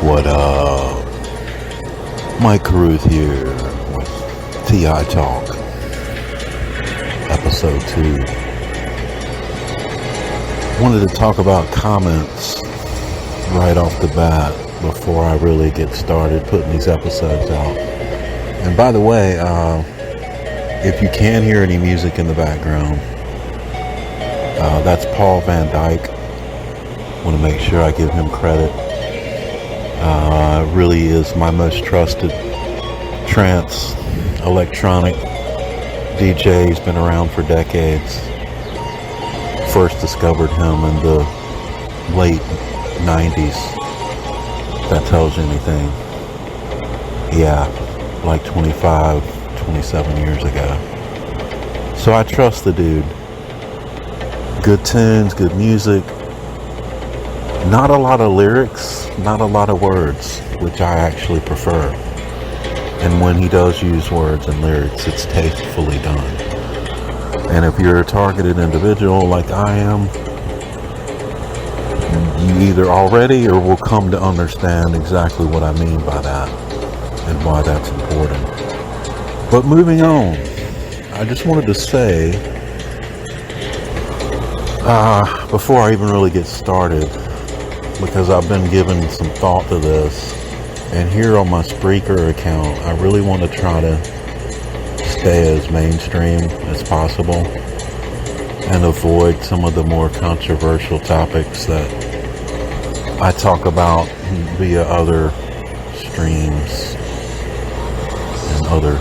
What up? Mike Carruth here with TI Talk, Episode2. Wanted to talk about comments right off the bat before I really get started putting these episodes out. And by the way, if you can hear any music in the background, that's Paul Van Dyke. Want to make sure I give him credit. Really is my most trusted trance electronic DJ. He's been around for decades. First discovered him in the late 90s. If that tells you anything. Yeah, like 25, 27 years ago. So I trust the dude. Good tunes, good music. Not a lot of lyrics, not a lot of words, which I actually prefer. And when he does use words and lyrics, it's tastefully done. And if you're a targeted individual like I am, you either already or will come to understand exactly what I mean by that and why that's important. But moving on, I just wanted to say, before I even really get started, because I've been giving some thought to this, and here on my Spreaker account, I really want to try to stay as mainstream as possible and avoid some of the more controversial topics that I talk about via other streams and other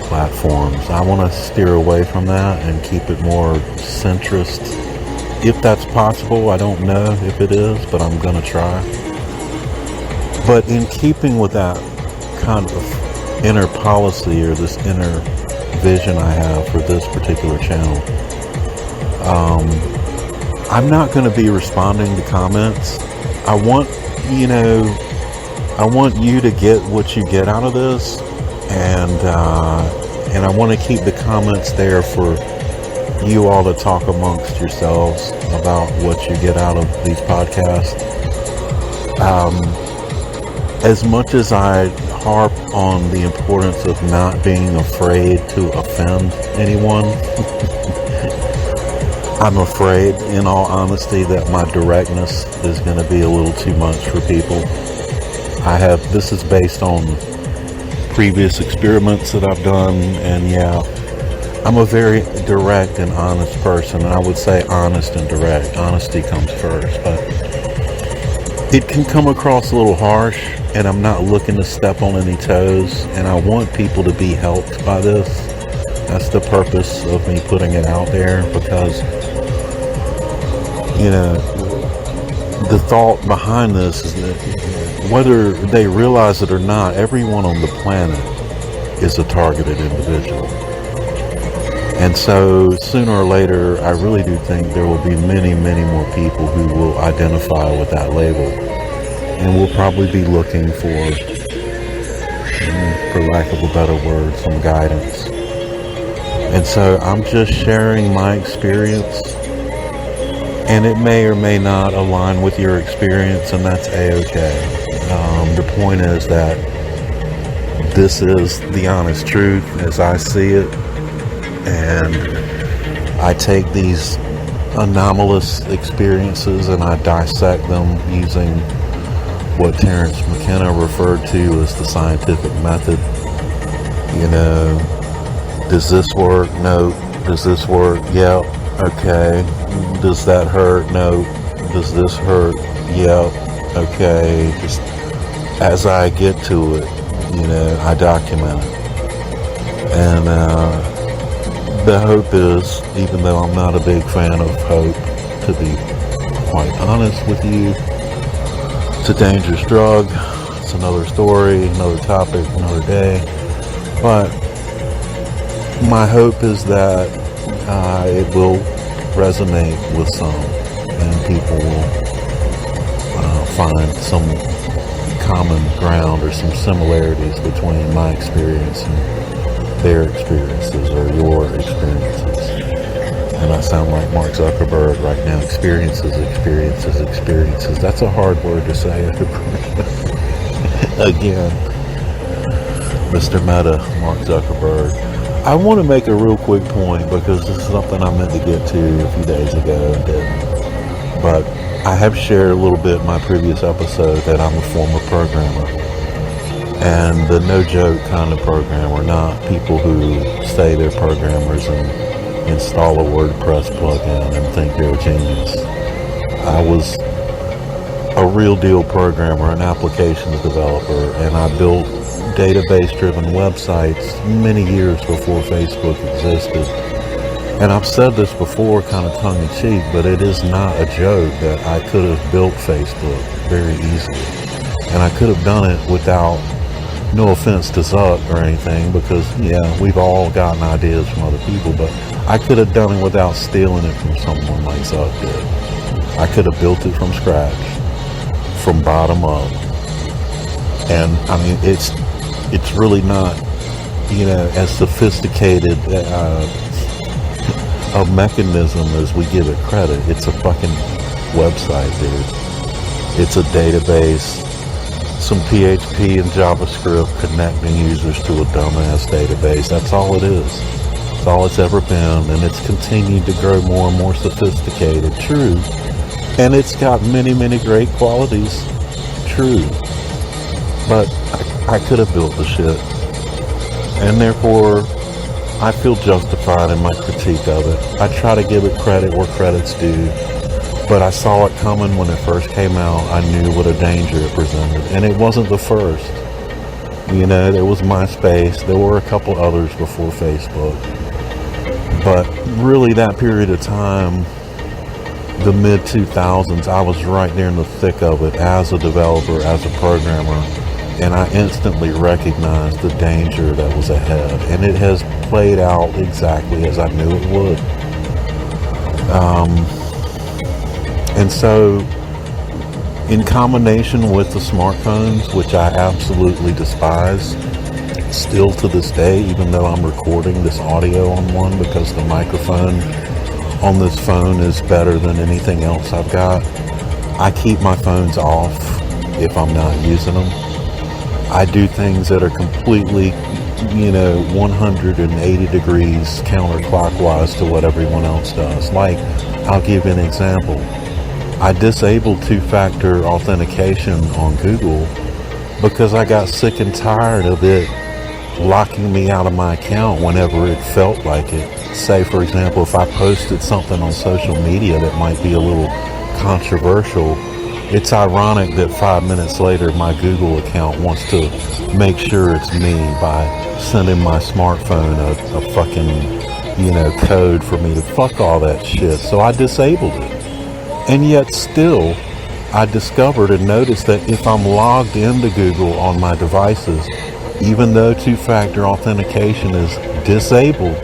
platforms. I want to steer away from that and keep it more centrist. If that's possible, I don't know if it is, but I'm going to try. But in keeping with that kind of inner policy or this inner vision I have for this particular channel, I'm not going to be responding to comments. I want you to get what you get out of this, and I want to keep the comments there for you all to talk amongst yourselves about what you get out of these podcasts. As much as I harp on the importance of not being afraid to offend anyone, I'm afraid, in all honesty, that my directness is going to be a little too much for people. This is based on previous experiments that I've done, and yeah, I'm a very direct and honest person, and I would say honest and direct. Honesty comes first, but it can come across a little harsh, and I'm not looking to step on any toes, and I want people to be helped by this. That's the purpose of me putting it out there, because, the thought behind this is that whether they realize it or not, everyone on the planet is a targeted individual. And so sooner or later, I really do think there will be many, many more people who will identify with that label. And we'll probably be looking for lack of a better word, some guidance. And so I'm just sharing my experience. And it may or may not align with your experience, and that's A-okay. The point is that this is the honest truth as I see it. And I take these anomalous experiences and I dissect them using what Terence McKenna referred to as the scientific method. Does this work? No. Does this work? Yeah. Okay. Does that hurt? No. Does this hurt? Yeah. Okay. Just as I get to it, I document it. And, the hope is, even though I'm not a big fan of hope, to be quite honest with you, it's a dangerous drug. It's another story, another topic, another day. But my hope is that it will resonate with some, and people will find some common ground or some similarities between my experience and their experiences or your experiences. And I sound like Mark Zuckerberg right now. Experiences. That's a hard word to say. Again, Mr. Meta, Mark Zuckerberg. I want to make a real quick point because this is something I meant to get to a few days ago and didn't. But I have shared a little bit in my previous episode that I'm a former programmer. And the no joke kind of programmer, not people who say they're programmers and install a WordPress plugin and think they're a genius. I was a real deal programmer, an applications developer, and I built database-driven websites many years before Facebook existed. And I've said this before, kind of tongue-in-cheek, but it is not a joke that I could have built Facebook very easily. And I could have done it without, no offense to Zuck or anything, because, yeah, we've all gotten ideas from other people, but I could have done it without stealing it from someone like Zuck did. I could have built it from scratch, from bottom up. And, I mean, it's really not, as sophisticated a mechanism as we give it credit. It's a fucking website, dude. It's a database, some PHP and JavaScript connecting users to a dumbass database. That's all it is. That's all it's ever been, and it's continued to grow more and more sophisticated. True. And it's got many, many great qualities. True. But I could have built the shit. And therefore, I feel justified in my critique of it. I try to give it credit where credit's due. But I saw it coming when it first came out. I knew what a danger it presented. And it wasn't the first. There was MySpace. There were a couple others before Facebook. But really that period of time, the mid-2000s, I was right there in the thick of it as a developer, as a programmer. And I instantly recognized the danger that was ahead. And it has played out exactly as I knew it would. And so, in combination with the smartphones, which I absolutely despise, still to this day, even though I'm recording this audio on one because the microphone on this phone is better than anything else I've got, I keep my phones off if I'm not using them. I do things that are completely, 180 degrees counterclockwise to what everyone else does. Like, I'll give you an example. I disabled two-factor authentication on Google because I got sick and tired of it locking me out of my account whenever it felt like it. Say, for example, if I posted something on social media that might be a little controversial, it's ironic that 5 minutes later my Google account wants to make sure it's me by sending my smartphone a fucking, code for me to fuck all that shit. So I disabled it. And yet still, I discovered and noticed that if I'm logged into Google on my devices, even though two-factor authentication is disabled,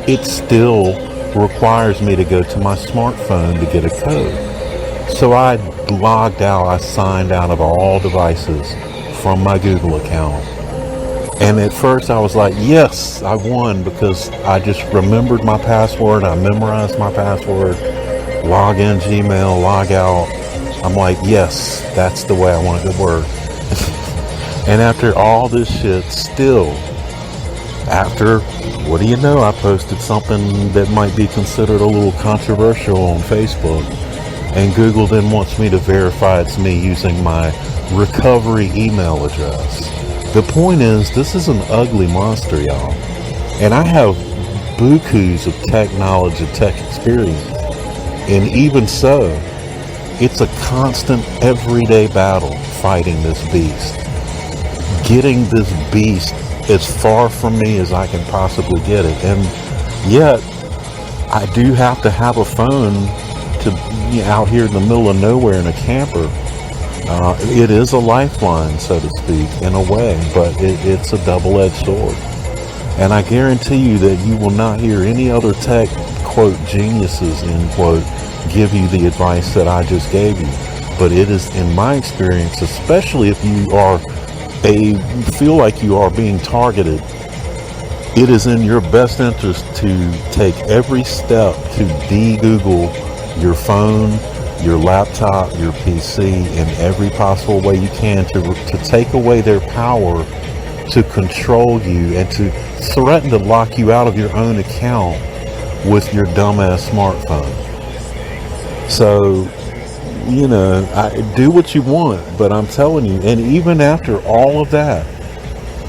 it still requires me to go to my smartphone to get a code. So I logged out, I signed out of all devices from my Google account. And at first I was like, yes, I won, because I just remembered my password, I memorized my password, log in Gmail, log out. I'm like, yes, that's the way I want it to work. And after all this shit, still, after, what do you know, I posted something that might be considered a little controversial on Facebook. And Google then wants me to verify it's me using my recovery email address. The point is, this is an ugly monster, y'all. And I have bukus of tech knowledge and tech experience. And even so, it's a constant, everyday battle fighting this beast. Getting this beast as far from me as I can possibly get it. And yet, I do have to have a phone to out here in the middle of nowhere in a camper. It is a lifeline, so to speak, in a way, but it's a double-edged sword. And I guarantee you that you will not hear any other tech, quote, geniuses, end quote, give you the advice that I just gave you. But it is, in my experience, especially if you feel like you are being targeted, it is in your best interest to take every step to de-Google your phone, your laptop, your PC, in every possible way you can to take away their power to control you and to threaten to lock you out of your own account with your dumbass smartphone. So, you know, do what you want, but I'm telling you, and even after all of that,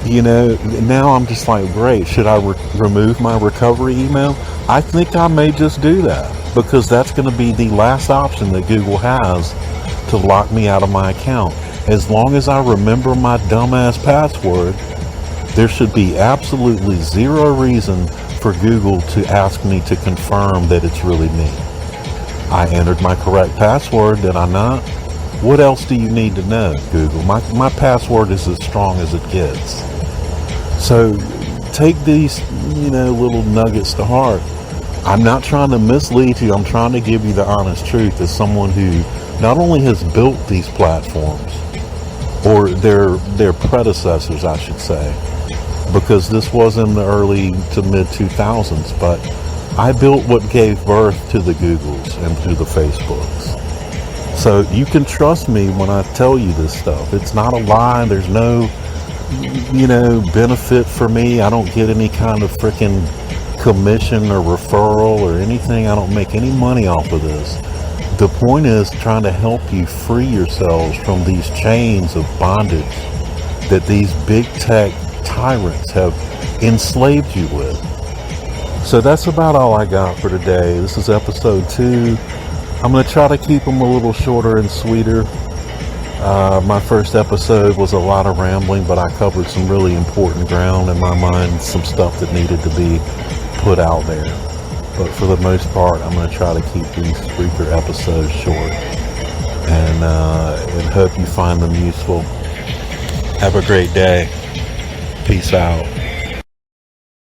you know, now I'm just like, great, should I remove my recovery email? I think I may just do that, because that's going to be the last option that Google has to lock me out of my account. As long as I remember my dumbass password, there should be absolutely zero reason for Google to ask me to confirm that it's really me. I entered my correct password, did I not? What else do you need to know, Google? My password is as strong as it gets. So take these, you know, little nuggets to heart. I'm not trying to mislead you. I'm trying to give you the honest truth as someone who not only has built these platforms, or their predecessors, I should say, because this was in the early to mid 2000s, but I built what gave birth to the Googles and to the Facebooks. So you can trust me when I tell you this stuff. It's not a lie. There's no, you know, benefit for me. I don't get any kind of freaking commission or referral or anything. I don't make any money off of this. The point is trying to help you free yourselves from these chains of bondage that these big tech tyrants have enslaved you with. So that's about all I got for today. This is episode 2. I'm going to try to keep them a little shorter and sweeter. My first episode was a lot of rambling, but I covered some really important ground in my mind, some stuff that needed to be put out there. But for the most part, I'm going to try to keep these Spreaker episodes short, and hope you find them useful. Have a great day. Peace out.